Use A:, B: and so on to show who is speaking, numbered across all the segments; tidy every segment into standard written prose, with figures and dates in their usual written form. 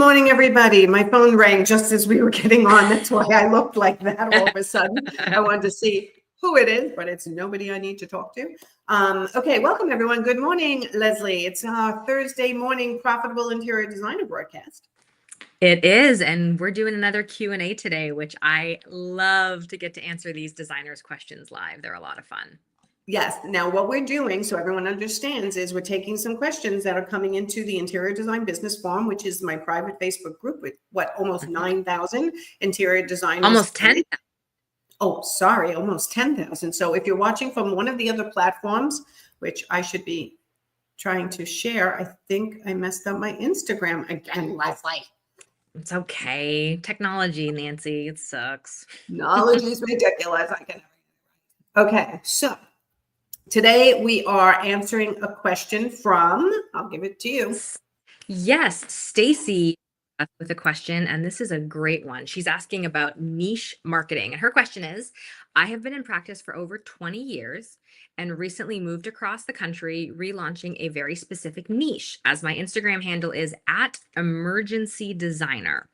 A: morning, everybody. My phone rang just as we were getting on. That's why I looked like that all of a sudden. I wanted to see who it is, but it's nobody I need to talk to. Okay, welcome, everyone. Good morning, Lesley. It's our Thursday morning Profitable Interior Designer broadcast.
B: It is, and we're doing another Q&A today, which I love to get to answer these designers' questions live. They're a lot of fun.
A: Yes. Now, what we're doing, so everyone understands, is we're taking some questions that are coming into the Interior Design Business Forum, which is my private Facebook group with almost 9,000 interior designers.
B: Almost 10.
A: Oh, sorry, almost 10,000. So if you're watching from one of the other platforms, which I should be trying to share, I think I messed up my Instagram again, Lesley.
B: It's okay. Technology, Nancy, it sucks.
A: Knowledge is ridiculous. Okay, so today we are answering a question from, I'll give it to you.
B: Yes, Stacy with a question, and this is a great one. She's asking about niche marketing. And her question is, I have been in practice for over 20 years and recently moved across the country, relaunching a very specific niche, as my Instagram handle is @emergencydesigner.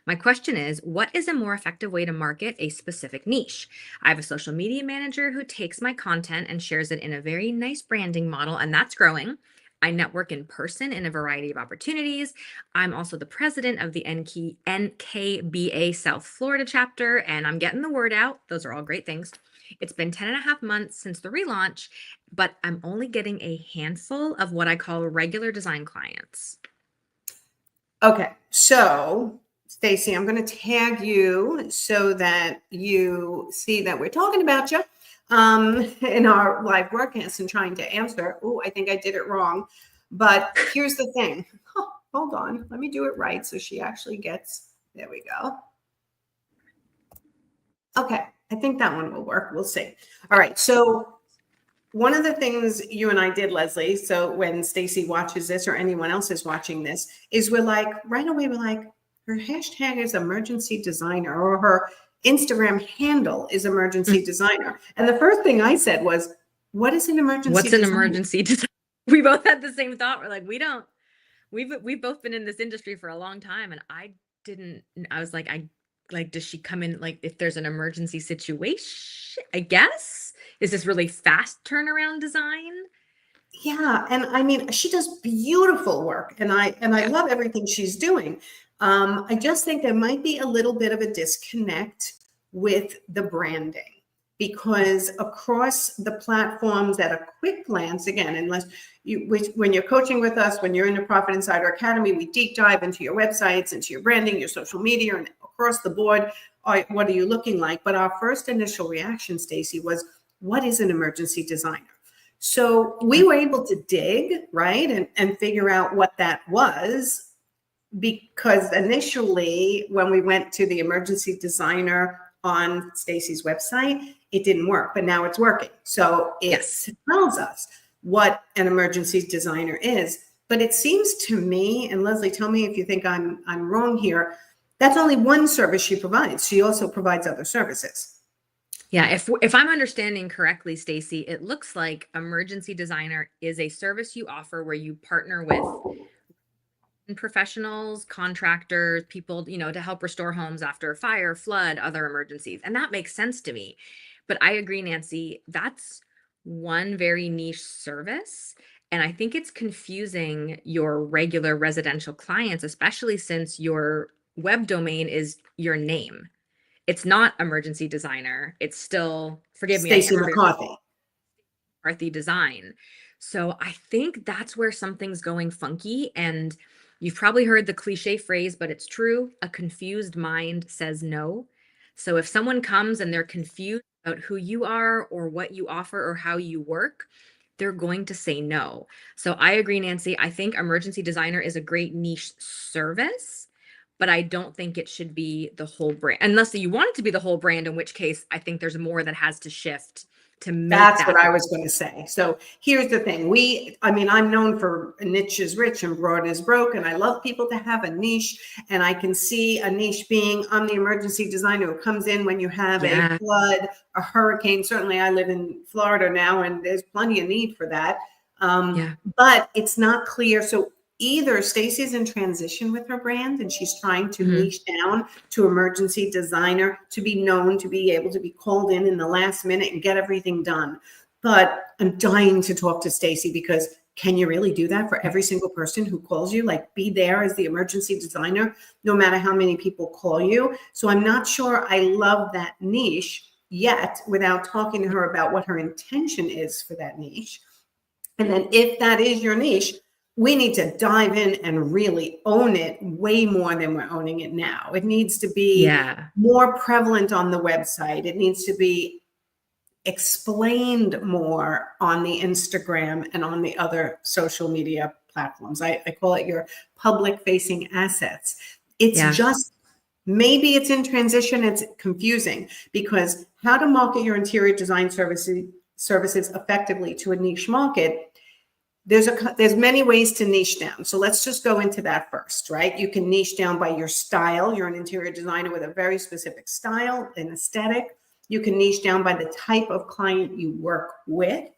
B: My question is, what is a more effective way to market a specific niche? I have a social media manager who takes my content and shares it in a very nice branding model, and that's growing. I network in person in a variety of opportunities. I'm also the president of the NKBA South Florida chapter, and I'm getting the word out. Those are all great things. It's been 10 and a half months since the relaunch, but I'm only getting a handful of what I call regular design clients.
A: Okay, so Stacy, I'm going to tag you so that you see that we're talking about you in our live broadcast and trying to answer. Oh, I think I did it wrong. But here's the thing. Oh, hold on. Let me do it right so she actually gets, there we go. Okay, I think that one will work. We'll see. All right, so one of the things you and I did, Lesley, so when Stacy watches this or anyone else is watching this, is we're like, right away, we're like, her hashtag is emergency designer, or her Instagram handle is emergency designer. And the first thing I said was, what is an emergency
B: What's an
A: designer?
B: emergency designer? We both had the same thought. We're like, we've both been in this industry for a long time. And I was like, does she come in, like, if there's an emergency situation, I guess? Is this really fast turnaround design?
A: Yeah. And I mean, she does beautiful work, and I love everything she's doing. I just think there might be a little bit of a disconnect with the branding, because across the platforms at a quick glance, again, when you're coaching with us, when you're in the Profit Insider Academy, we deep dive into your websites, into your branding, your social media, and across the board, what are you looking like? But our first initial reaction, Stacy, was, what is an emergency designer? So we were able to dig, right, and figure out what that was, because initially when we went to the emergency designer on Stacy's website, it didn't work, but now it's working. So it tells us what an emergency designer is. But it seems to me, and Lesley, tell me if you think I'm wrong here, that's only one service she provides. She also provides other services.
B: Yeah, if I'm understanding correctly, Stacy, it looks like emergency designer is a service you offer where you partner with professionals, contractors, people, to help restore homes after fire, flood, other emergencies. And that makes sense to me. But I agree, Nancy, that's one very niche service. And I think it's confusing your regular residential clients, especially since your web domain is your name. It's not emergency designer. It's still, forgive me,
A: Stacy McCarthy
B: design. So I think that's where something's going funky. And you've probably heard the cliche phrase, but it's true. A confused mind says no. So if someone comes and they're confused about who you are or what you offer or how you work, they're going to say no. So I agree, Nancy. I think emergency designer is a great niche service, but I don't think it should be the whole brand, unless you want it to be the whole brand, in which case I think there's more that has to shift to make
A: That's what I was going to say. So here's the thing. I'm known for niche is rich and broad is broke. And I love people to have a niche. And I can see a niche being, I'm the emergency designer who comes in when you have a flood, a hurricane. Certainly I live in Florida now, and there's plenty of need for that. But it's not clear. So either Stacy's in transition with her brand and she's trying to
B: Mhm.
A: niche down to emergency designer, to be known, to be able to be called in the last minute and get everything done. But I'm dying to talk to Stacy, because can you really do that for every single person who calls you? Like, be there as the emergency designer, no matter how many people call you. So I'm not sure I love that niche yet, without talking to her about what her intention is for that niche. And then if that is your niche, we need to dive in and really own it way more than we're owning it now. It needs to be
B: Yeah.
A: more prevalent on the website. It needs to be explained more on the Instagram and on the other social media platforms. I call it your public facing assets. It's
B: Yeah.
A: just, maybe it's in transition, it's confusing, because how to market your interior design services effectively to a niche market, there's many ways to niche down. So let's just go into that first, right? You can niche down by your style. You're an interior designer with a very specific style and aesthetic. You can niche down by the type of client you work with.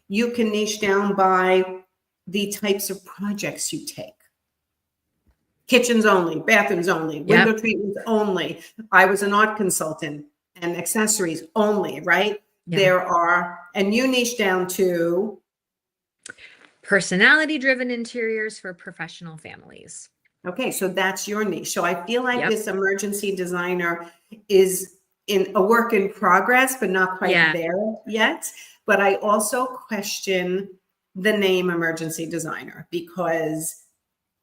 A: You can niche down by the types of projects you take. Kitchens only, bathrooms only, window
B: Yep.
A: treatments only. I was an art consultant, and accessories only, right?
B: Yeah.
A: And you niche down to,
B: Personality-driven interiors for professional families.
A: okay, so that's your niche. So I feel like
B: Yep.
A: this emergency designer is in a work in progress, but not quite
B: Yeah.
A: there yet. But I also question the name emergency designer, because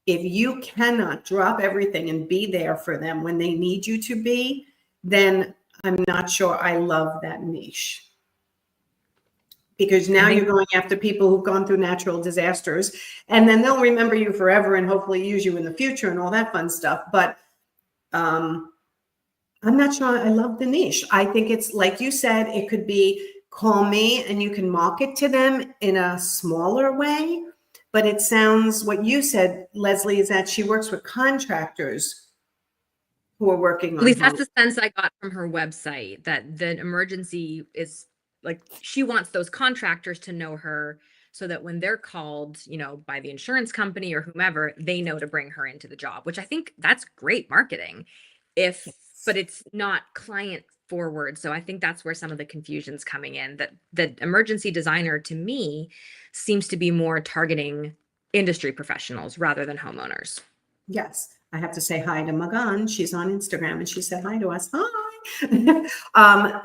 A: if you cannot drop everything and be there for them when they need you to be, then I'm not sure I love that niche. Because now you're going after people who've gone through natural disasters, and then they'll remember you forever and hopefully use you in the future and all that fun stuff. But I'm not sure I love the niche. I think it's, like you said, it could be, call me and you can market to them in a smaller way. But it sounds, what you said, Lesley, is that she works with contractors who are working
B: At
A: on
B: least that's
A: homes.
B: the sense I got from her website, that the emergency is like, she wants those contractors to know her so that when they're called, by the insurance company or whomever, they know to bring her into the job, which I think that's great marketing. But it's not client forward. So I think that's where some of the confusion's coming in, that the emergency designer to me seems to be more targeting industry professionals rather than homeowners.
A: Yes, I have to say hi to Magan. She's on Instagram and she said hi to us. Hi.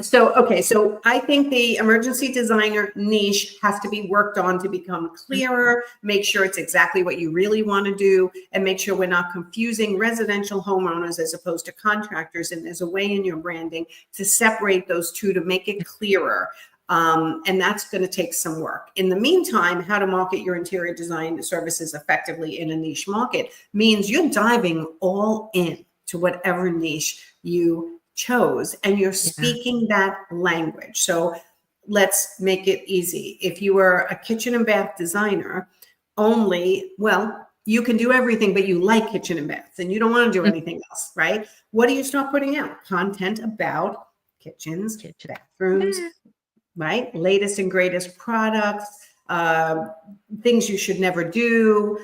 A: So I think the emergency designer niche has to be worked on to become clearer, make sure it's exactly what you really want to do, and make sure we're not confusing residential homeowners as opposed to contractors. And there's a way in your branding to separate those two to make it clearer. And that's going to take some work. In the meantime, how to market your interior design services effectively in a niche market means you're diving all in to whatever niche you chose, and you're speaking that language. So let's make it easy. If you were a kitchen and bath designer only, well, you can do everything, but you like kitchen and baths and you don't want to do anything else, right? What do you start putting out? Content about kitchens, bathrooms, right? Latest and greatest products, things you should never do.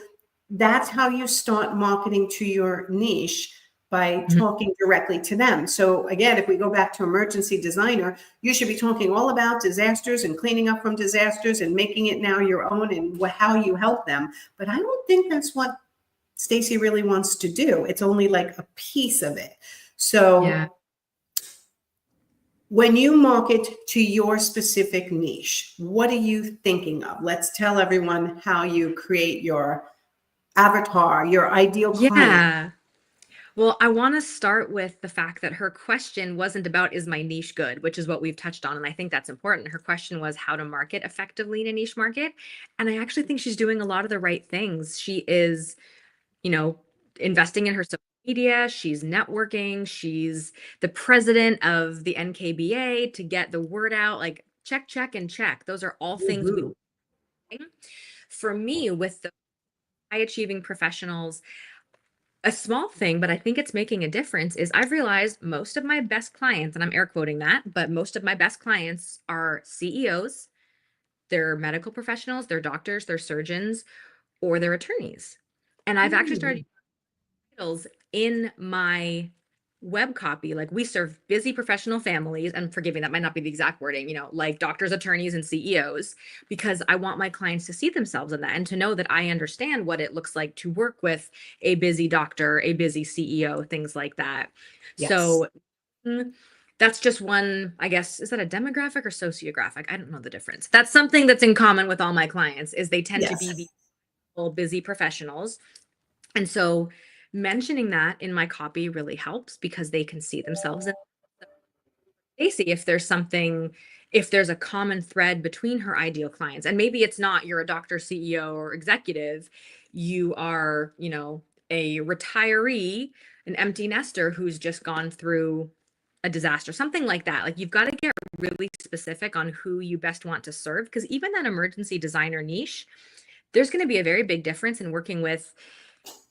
A: That's how you start marketing to your niche, by talking directly to them. So again, if we go back to emergency designer, you should be talking all about disasters and cleaning up from disasters and making it now your own and how you help them. But I don't think that's what Stacy really wants to do. It's only like a piece of it. So when you market to your specific niche, what are you thinking of? Let's tell everyone how you create your avatar, your ideal client.
B: Yeah. Well, I want to start with the fact that her question wasn't about, is my niche good, which is what we've touched on. And I think that's important. Her question was how to market effectively in a niche market. And I actually think she's doing a lot of the right things. She is, investing in her social media. She's networking. She's the president of the NKBA to get the word out. Like, check, check, and check. Those are all things we do. For me, with the high achieving professionals, a small thing, but I think it's making a difference, is I've realized most of my best clients, and I'm air quoting that, but most of my best clients are CEOs, they're medical professionals, they're doctors, they're surgeons, or they're attorneys. And I've actually
A: Mm.
B: started titles in my web copy. Like, we serve busy professional families, and forgive me, that might not be the exact wording, like doctors, attorneys, and CEOs, because I want my clients to see themselves in that and to know that I understand what it looks like to work with a busy doctor, a busy CEO, things like that.
A: Yes.
B: So that's just one, I guess. Is that a demographic or sociographic? I don't know the difference. That's something that's in common with all my clients, is they tend to be
A: Yes.
B: the busy professionals. And so mentioning that in my copy really helps, because they can see themselves in. They see if there's something, if there's a common thread between her ideal clients. And maybe it's not you're a doctor, CEO, or executive. You are, a retiree, an empty nester who's just gone through a disaster, something like that. Like, you've got to get really specific on who you best want to serve, because even that emergency designer niche, there's going to be a very big difference in working with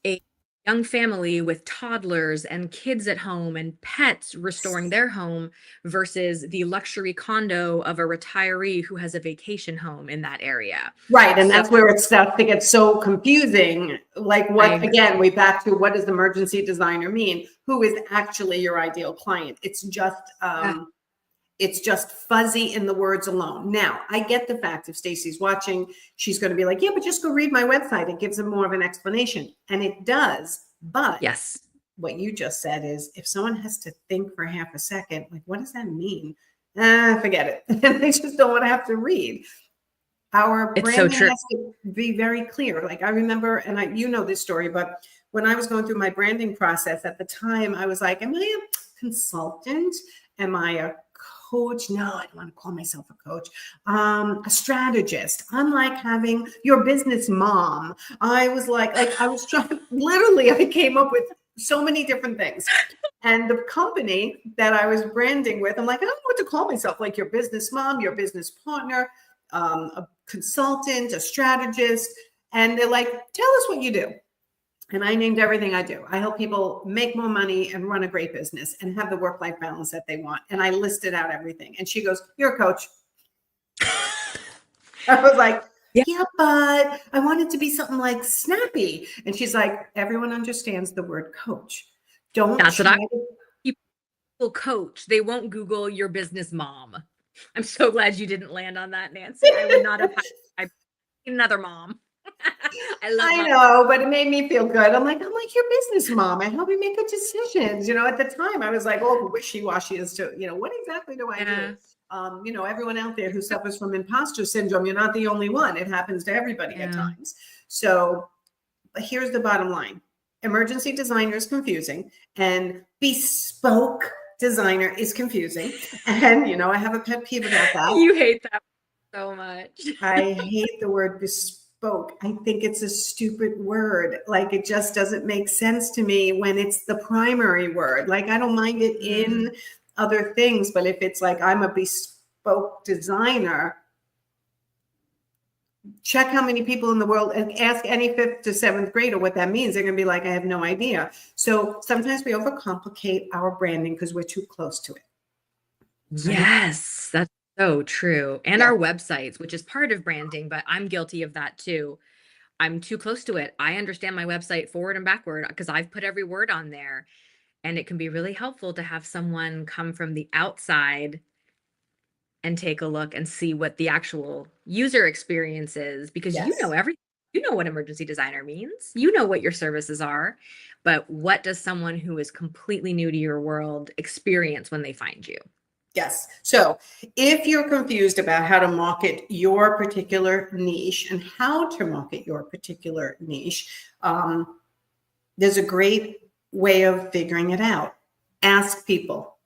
B: a young family with toddlers and kids at home and pets restoring their home versus the luxury condo of a retiree who has a vacation home in that area.
A: Right. And
B: So
A: that's where it starts to get so confusing. Like,
B: I
A: what,
B: agree.
A: again, we back to, what does emergency designer mean? Who is actually your ideal client?
B: Yeah.
A: It's just fuzzy in the words alone. Now, I get the fact, if Stacy's watching, she's going to be like, yeah, but just go read my website. It gives them more of an explanation. And it does. But
B: Yes.
A: what you just said is, if someone has to think for half a second, like, what does that mean? Forget it. And they just don't want to have to read. Our
B: It's so
A: branding
B: true.
A: has to be very clear. Like, I remember, and you know this story, but when I was going through my branding process at the time, I was like, am I a consultant? Am I a coach? No, I don't want to call myself a coach. A strategist. I'm like having your business mom. I was like I was trying, literally, I came up with so many different things. And the company that I was branding with, I'm like, I don't know what to call myself, like your business mom, your business partner, a consultant, a strategist. And they're like, tell us what you do. And I named everything I do. I help people make more money and run a great business and have the work-life balance that they want. And I listed out everything. And she goes, you're a coach. I was like,
B: Yeah.
A: yeah, but I want it to be something like snappy. And she's like, everyone understands the word coach. Don't
B: That's what
A: try
B: I
A: to.
B: people coach. They won't Google your business mom. I'm so glad you didn't land on that, Nancy. I would not have had another mom. I love
A: I
B: mom.
A: know, but it made me feel good. I'm like your business mom. I help you make good decisions. At the time I was like, oh, wishy-washy as to, what exactly do I do?
B: Yeah.
A: Everyone out there who suffers from imposter syndrome, you're not the only one. It happens to everybody at
B: Yeah.
A: times. So here's the bottom line. Emergency designer is confusing, and bespoke designer is confusing. And, I have a pet peeve about that.
B: You hate that so much.
A: I hate the word bespoke. I think it's a stupid word. Like, it just doesn't make sense to me when it's the primary word. Like, I don't mind it in other things, but if it's like, I'm a bespoke designer, check how many people in the world, and ask any 5th to 7th grader what that means. They're going to be like, I have no idea. So sometimes we overcomplicate our branding because we're too close to it. Right?
B: Yes, that's so true. And
A: Yeah.
B: our websites, which is part of branding, but I'm guilty of that too. I'm too close to it. I understand my website forward and backward because I've put every word on there. And it can be really helpful to have someone come from the outside and take a look and see what the actual user experience is, because
A: Yes.
B: you know what emergency designer means. You know what your services are, but what does someone who is completely new to your world experience when they find you?
A: Yes. So if you're confused about how to market your particular niche and how to market your particular niche, there's a great way of figuring it out. Ask people.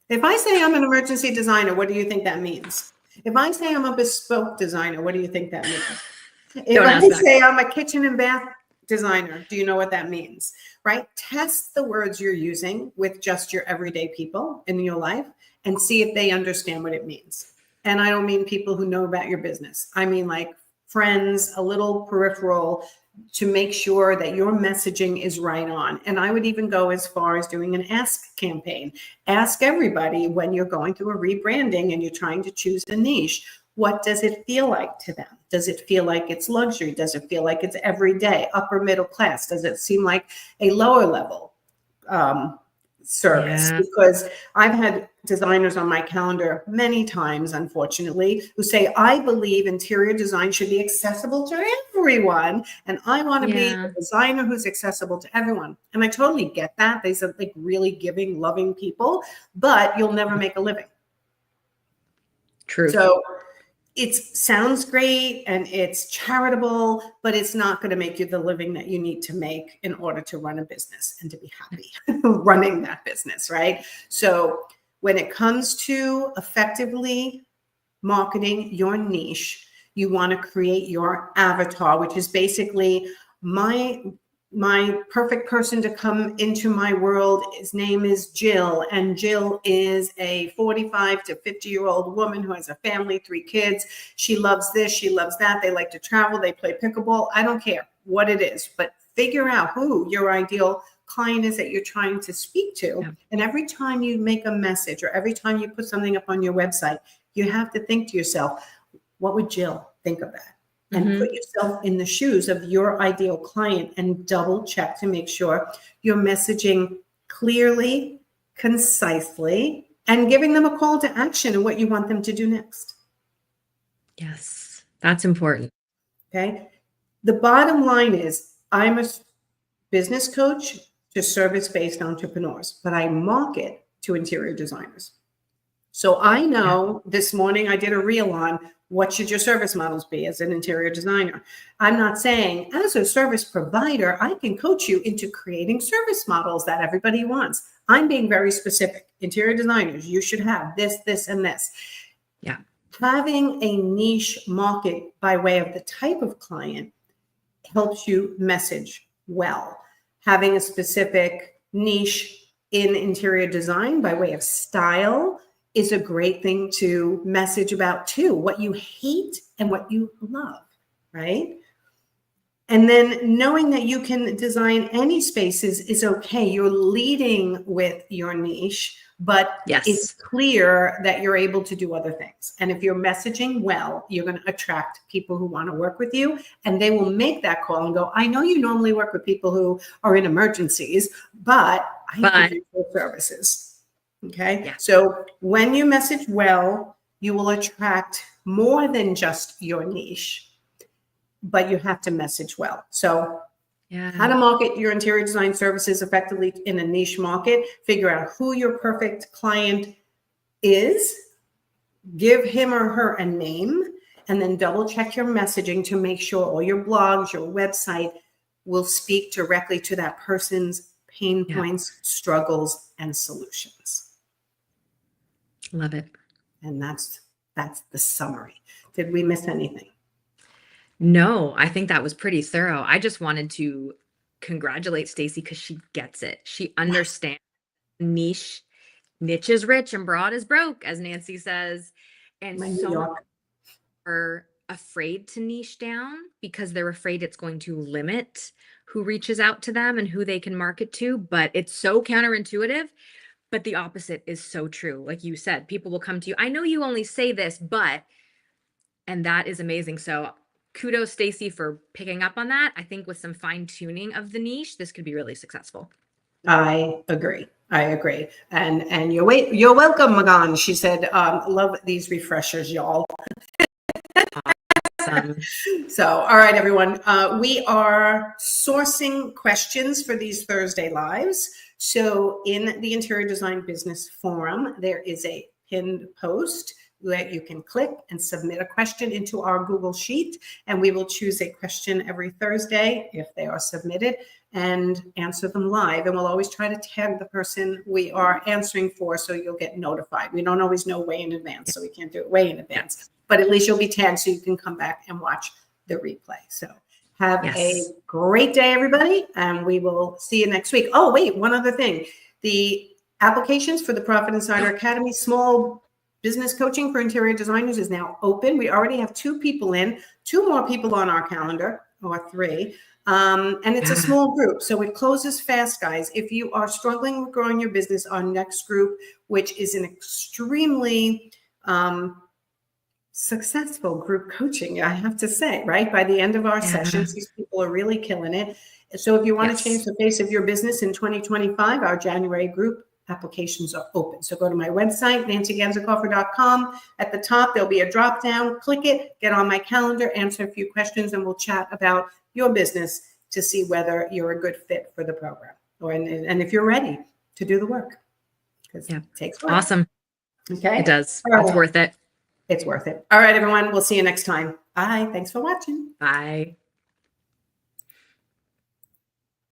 A: If I say I'm an emergency designer, what do you think that means? If I say I'm a bespoke designer, what do you think that means? If
B: Don't
A: I
B: ask that.
A: say I'm a kitchen and bath designer, do you know what that means? Right? Test the words you're using with just your everyday people in your life and see if they understand what it means. And I don't mean people who know about your business. I mean like friends, a little peripheral, to make sure that your messaging is right on. And I would even go as far as doing an ask campaign. Ask everybody when you're going through a rebranding and you're trying to choose a niche, What does it feel like to them? Does it feel like it's luxury? Does it feel like it's everyday, upper middle class? Does it seem like a lower level service?
B: Yeah.
A: Because I've had designers on my calendar many times, unfortunately, who say, I believe interior design should be accessible to everyone. And I want to be
B: Yeah.
A: a designer who's accessible to everyone. And I totally get that. These are like really giving, loving people, but you'll never make a living.
B: Truth.
A: So it sounds great and it's charitable, but it's not going to make you the living that you need to make in order to run a business and to be happy running that business, right? So when it comes to effectively marketing your niche, you want to create your avatar, which is basically my perfect person to come into my world. His name is Jill, and Jill is a 45 to 50-year-old woman who has a family, 3 kids. She loves this, she loves that. They like to travel, they play pickleball. I don't care what it is, but figure out who your ideal client is that you're trying to speak to.
B: Yeah.
A: And every time you make a message or every time you put something up on your website, you have to think to yourself, what would Jill think of that? And put yourself in the shoes of your ideal client and double check to make sure you're messaging clearly, concisely, and giving them a call to action and what you want them to do next.
B: Yes, that's important.
A: Okay. The bottom line is I'm a business coach to service-based entrepreneurs, but I market to interior designers. So I know this morning I did a reel on what should your service models be as an interior designer. I'm not saying as a service provider, I can coach you into creating service models that everybody wants. I'm being very specific. Interior designers, you should have this, this, and this.
B: Yeah.
A: Having a niche market by way of the type of client helps you message well. Having a specific niche in interior design by way of style is a great thing to message about too, what you hate and what you love, right? And then knowing that you can design any spaces is okay. You're leading with your niche, but it's clear that you're able to do other things. And if you're messaging well, you're going to attract people who want to work with you, and they will make that call and go, I know you normally work with people who are in emergencies, but I give you full services. Okay.
B: Yeah.
A: So when you message well, you will attract more than just your niche, but you have to message well. So how to market your interior design services effectively in a niche market, figure out who your perfect client is, give him or her a name, and then double check your messaging to make sure all your blogs, your website will speak directly to that person's pain points, struggles, and solutions.
B: Love it.
A: And that's the summary. Did we miss anything?
B: No, I think that was pretty thorough. I just wanted to congratulate Stacy because she gets it. She understands niche. Niche is rich and broad is broke, as Nancy says. And so are afraid to niche down because they're afraid it's going to limit who reaches out to them and who they can market to. But it's so counterintuitive. But the opposite is so true. Like you said, people will come to you. I know you only say this, but, and that is amazing. So kudos, Stacy, for picking up on that. I think with some fine tuning of the niche, this could be really successful.
A: I agree. And you're welcome, Magan. She said, love these refreshers, y'all.
B: Awesome.
A: So, all right, everyone. We are sourcing questions for these Thursday lives. So in the Interior Design Business Forum, there is a pinned post that you can click and submit a question into our Google Sheet, and we will choose a question every Thursday if they are submitted and answer them live. And we'll always try to tag the person we are answering for so you'll get notified. We don't always know way in advance, so we can't do it way in advance, but at least you'll be tagged so you can come back and watch the replay. So have a great day, everybody, and we will see you next week. Oh, wait, one other thing. The applications for the Profit Insider Academy Small Business Coaching for Interior Designers is now open. We already have 2 people in, 2 more people on our calendar, or 3. And it's a small group, so it closes fast, guys. If you are struggling with growing your business, our next group, which is an extremely successful group coaching, I have to say, right? By the end of our
B: Yeah.
A: sessions, these people are really killing it. So if you want to change the face of your business in 2025, our January group applications are open. So go to my website, nancyganzikoffer.com. At the top, there'll be a drop down, click it, get on my calendar, answer a few questions, and we'll chat about your business to see whether you're a good fit for the program and if you're ready to do the work. Because it takes work.
B: Awesome.
A: Okay.
B: It does.
A: All right.
B: It's worth it.
A: It's worth it. All right, everyone. We'll see you next time. Bye. Thanks for watching.
B: Bye.